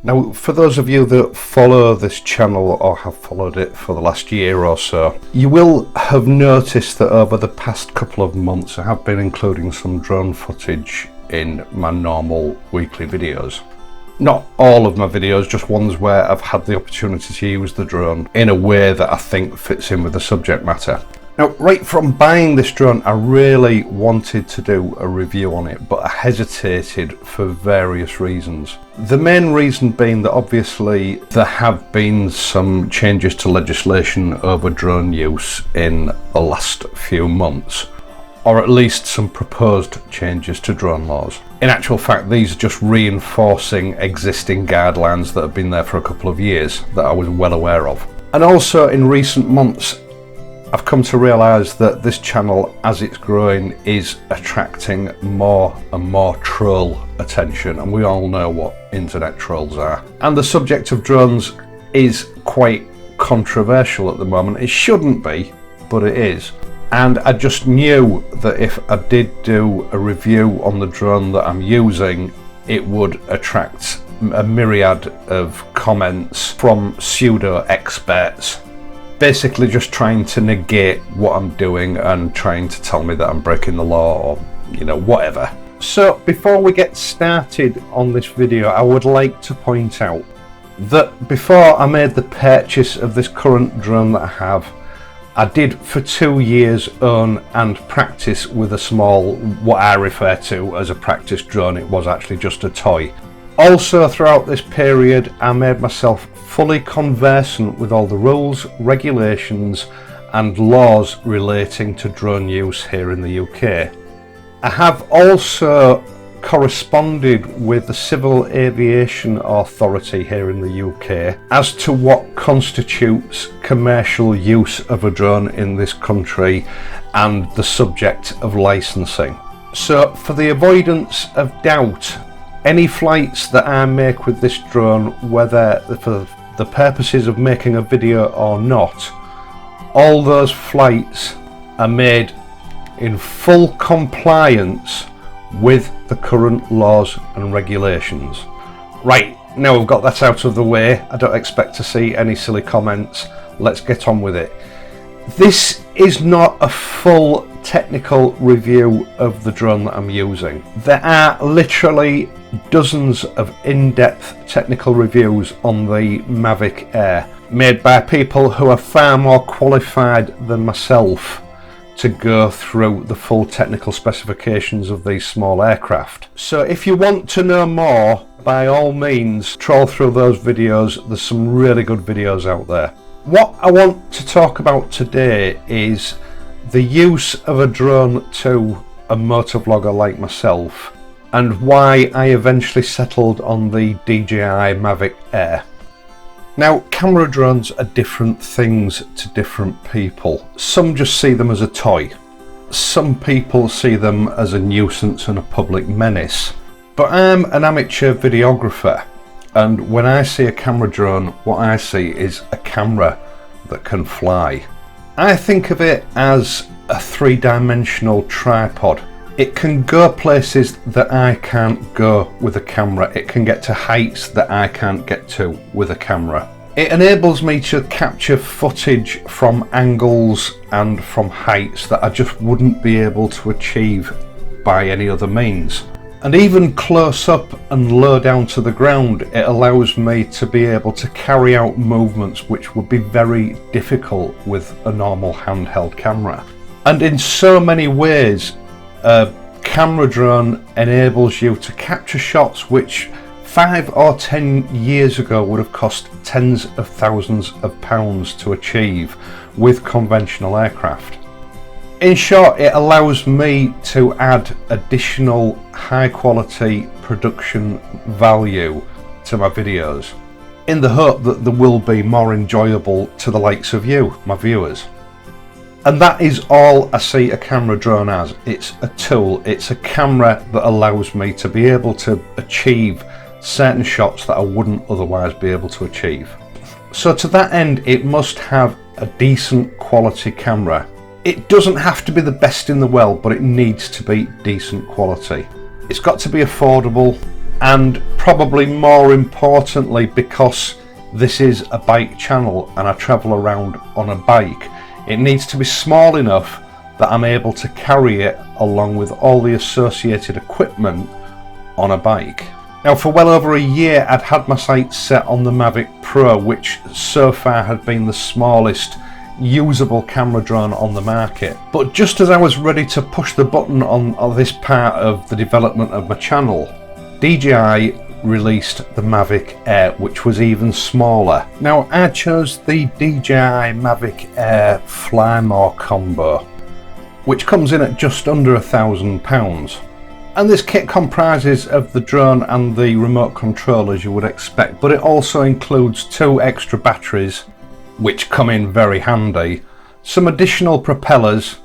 Now, for those of you that follow this channel or have followed it for the last year or so, you will have noticed that over the past couple of months I have been including some drone footage in my normal weekly videos. Not all of my videos, just ones where I've had the opportunity to use the drone in a way that I think fits in with the subject matter. Now, right from buying this drone, I really wanted to do a review on it, but I hesitated for various reasons. The main reason being that obviously there have been some changes to legislation over drone use in the last few months, or at least some proposed changes to drone laws. In actual fact, these are just reinforcing existing guidelines that have been there for a couple of years that I was well aware of. And also in recent months, I've come to realise that this channel, as it's growing, is attracting more and more troll attention, and we all know what internet trolls are. And the subject of drones is quite controversial at the moment. It shouldn't be, but it is. And I just knew that if I did do a review on the drone that I'm using, it would attract a myriad of comments from pseudo experts, basically just trying to negate what I'm doing and trying to tell me that I'm breaking the law or, whatever. So before we get started on this video, I would like to point out that before I made the purchase of this current drone that I have, I did for 2 years own and practice with a small, what I refer to as a practice drone. It was actually just a toy. Also throughout this period, I made myself fully conversant with all the rules, regulations and laws relating to drone use here in the UK. I have also corresponded with the Civil Aviation Authority here in the UK as to what constitutes commercial use of a drone in this country and the subject of licensing. So for the avoidance of doubt, any flights that I make with this drone, whether for the purposes of making a video or not, all those flights are made in full compliance with the current laws and regulations. Right, now we've got that out of the way, I don't expect to see any silly comments. Let's get on with it. This is not a full technical review of the drone that I'm using. There are literally dozens of in-depth technical reviews on the Mavic Air made by people who are far more qualified than myself to go through the full technical specifications of these small aircraft. So if you want to know more, by all means troll through those videos. There's some really good videos out there. What I want to talk about today is the use of a drone to a motovlogger like myself and why I eventually settled on the DJI Mavic Air. Now, camera drones are different things to different people. Some just see them as a toy. Some people see them as a nuisance and a public menace. But I'm an amateur videographer, and when I see a camera drone, what I see is a camera that can fly. I think of it as a three-dimensional tripod. It can go places that I can't go with a camera. It can get to heights that I can't get to with a camera. It enables me to capture footage from angles and from heights that I just wouldn't be able to achieve by any other means. And even close up and low down to the ground, it allows me to be able to carry out movements which would be very difficult with a normal handheld camera. And in so many ways, a camera drone enables you to capture shots which 5 or 10 years ago would have cost tens of thousands of pounds to achieve with conventional aircraft. In short, it allows me to add additional high quality production value to my videos in the hope that they will be more enjoyable to the likes of you, my viewers. And that is all I see a camera drone as. It's a tool, it's a camera that allows me to be able to achieve certain shots that I wouldn't otherwise be able to achieve. So to that end, it must have a decent quality camera. It doesn't have to be the best in the world, but it needs to be decent quality. It's got to be affordable, and probably more importantly, because this is a bike channel and I travel around on a bike, it needs to be small enough that I'm able to carry it along with all the associated equipment on a bike. Now, for well over a year I'd had my sights set on the Mavic Pro, which so far had been the smallest usable camera drone on the market. But just as I was ready to push the button on this part of the development of my channel, DJI released the Mavic Air, which was even smaller. Now, I chose the DJI Mavic Air Fly More combo, which comes in at just under £1,000. And this kit comprises of the drone and the remote control, as you would expect, but it also includes 2 extra batteries, which come in very handy, some additional propellers,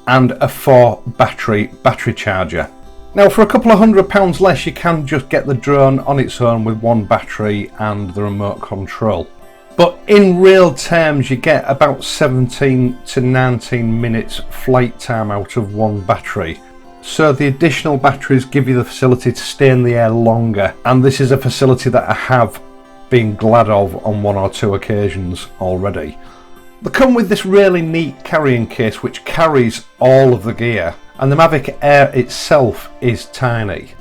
and a 4 battery charger. Now, for a couple of £100 less, you can just get the drone on its own with 1 battery and the remote control. But in real terms, you get about 17 to 19 minutes flight time out of 1 battery. So the additional batteries give you the facility to stay in the air longer, and this is a facility that I have been glad of on 1 or 2 occasions already. They come with this really neat carrying case which carries all of the gear, and the Mavic Air itself is tiny.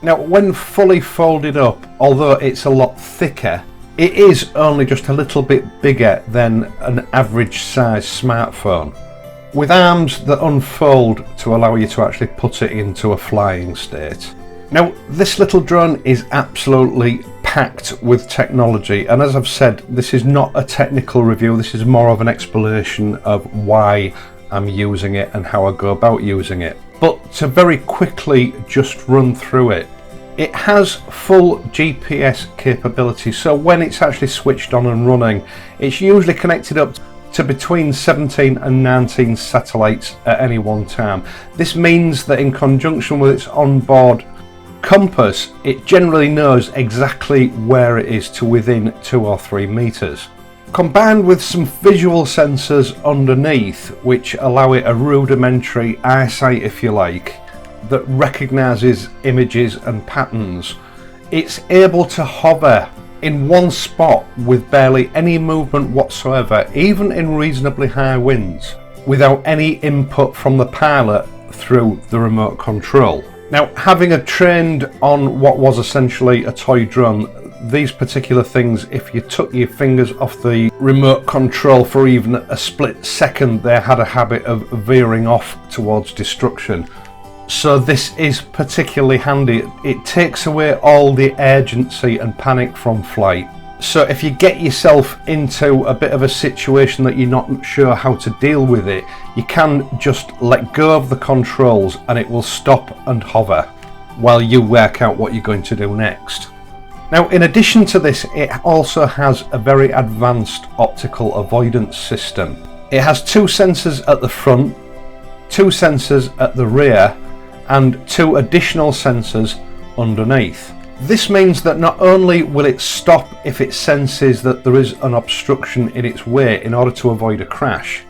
Now, when fully folded up, although it's a lot thicker, it is only just a little bit bigger than an average size smartphone, with arms that unfold to allow you to actually put it into a flying state. Now, this little drone is absolutely packed with technology, and as I've said, this is not a technical review, this is more of an explanation of why I'm using it and how I go about using it. But to very quickly just run through it, it has full GPS capability, so when it's actually switched on and running, it's usually connected up to between 17 and 19 satellites at any one time. This means that in conjunction with its onboard compass, it generally knows exactly where it is to within 2 or 3 meters. Combined with some visual sensors underneath, which allow it a rudimentary eyesight, if you like, that recognizes images and patterns, it's able to hover in one spot with barely any movement whatsoever, even in reasonably high winds, without any input from the pilot through the remote control. Now, having trained on what was essentially a toy drone, these particular things, if you took your fingers off the remote control for even a split second, they had a habit of veering off towards destruction. So this is particularly handy. It takes away all the urgency and panic from flight. So if you get yourself into a bit of a situation that you're not sure how to deal with it, you can just let go of the controls and it will stop and hover while you work out what you're going to do next. Now, in addition to this, it also has a very advanced optical avoidance system. It has 2 sensors at the front, 2 sensors at the rear, and 2 additional sensors underneath. This means that not only will it stop if it senses that there is an obstruction in its way in order to avoid a crash,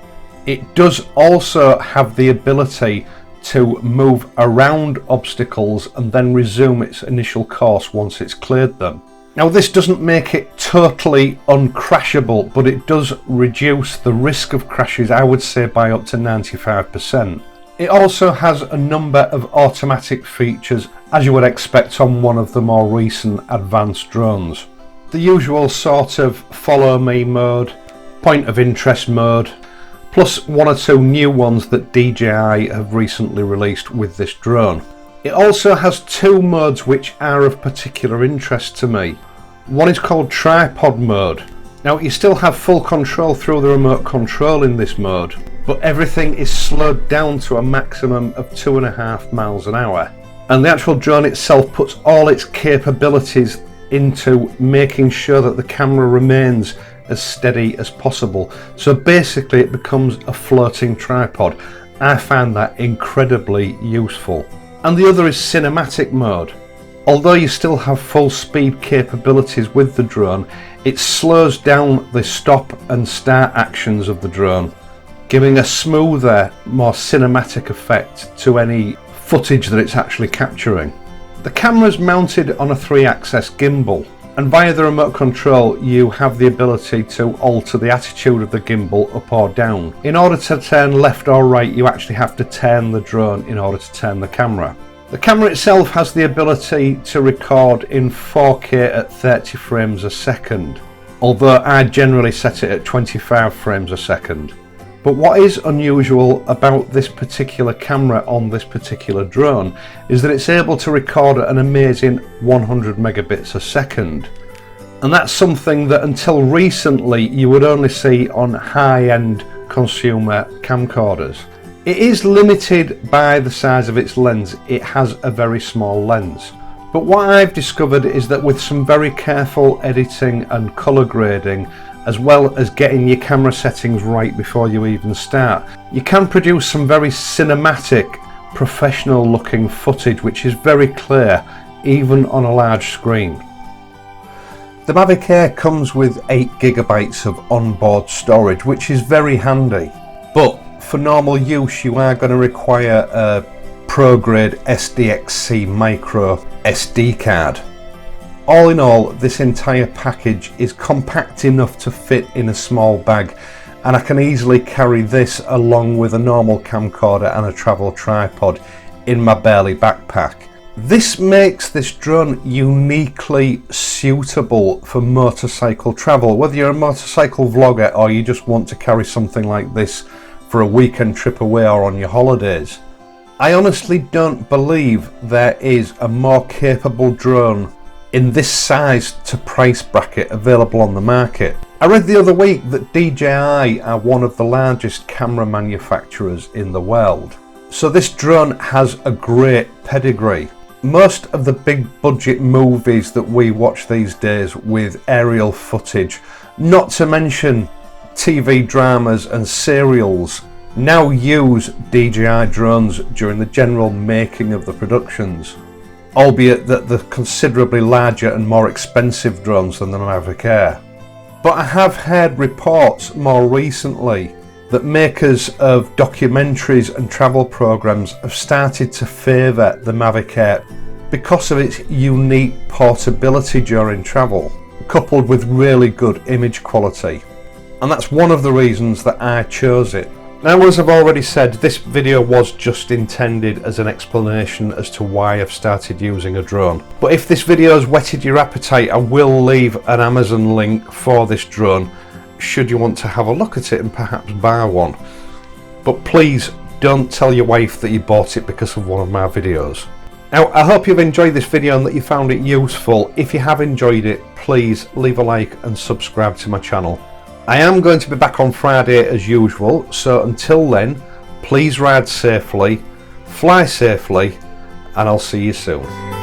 it does also have the ability to move around obstacles and then resume its initial course once it's cleared them. Now, this doesn't make it totally uncrashable, but it does reduce the risk of crashes, I would say, by up to 95%. It also has a number of automatic features, as you would expect on one of the more recent advanced drones. The usual sort of follow me mode, point of interest mode, plus 1 or 2 new ones that DJI have recently released with this drone. It also has 2 modes which are of particular interest to me. One is called tripod mode. Now, you still have full control through the remote control in this mode, but everything is slowed down to a maximum of 2.5 miles an hour. And the actual drone itself puts all its capabilities into making sure that the camera remains as steady as possible. So basically it becomes a floating tripod. I find that incredibly useful. And the other is cinematic mode. Although you still have full speed capabilities with the drone, it slows down the stop and start actions of the drone, giving a smoother, more cinematic effect to any footage that it's actually capturing. The camera's mounted on a 3-axis gimbal, and via the remote control you have the ability to alter the attitude of the gimbal up or down. In order to turn left or right, you actually have to turn the drone in order to turn the camera. The camera itself has the ability to record in 4K at 30 frames a second, although I generally set it at 25 frames a second. But what is unusual about this particular camera on this particular drone is that it's able to record at an amazing 100 megabits a second. And that's something that until recently you would only see on high-end consumer camcorders. It is limited by the size of its lens. It has a very small lens. But what I've discovered is that with some very careful editing and colour grading, as well as getting your camera settings right before you even start, you can produce some very cinematic, professional looking footage which is very clear even on a large screen. The Mavic Air comes with 8 GB of onboard storage, which is very handy, but for normal use you are going to require a pro grade SDXC micro SD card. All in all, this entire package is compact enough to fit in a small bag, and I can easily carry this along with a normal camcorder and a travel tripod in my Burley backpack. This makes this drone uniquely suitable for motorcycle travel, whether you're a motorcycle vlogger or you just want to carry something like this for a weekend trip away or on your holidays. I honestly don't believe there is a more capable drone in this size to price bracket available on the market. I read the other week that DJI are one of the largest camera manufacturers in the world. So this drone has a great pedigree. Most of the big budget movies that we watch these days with aerial footage, not to mention TV dramas and serials, now use DJI drones during the general making of the productions, albeit that they're considerably larger and more expensive drones than the Mavic Air. But I have heard reports more recently that makers of documentaries and travel programs have started to favour the Mavic Air because of its unique portability during travel, coupled with really good image quality. And that's one of the reasons that I chose it. Now, as I've already said, this video was just intended as an explanation as to why I've started using a drone. But if this video has whetted your appetite, I will leave an Amazon link for this drone should you want to have a look at it and perhaps buy one. But please don't tell your wife that you bought it because of one of my videos. Now, I hope you've enjoyed this video and that you found it useful. If you have enjoyed it, please leave a like and subscribe to my channel. I am going to be back on Friday as usual, so until then, please ride safely, fly safely, and I'll see you soon.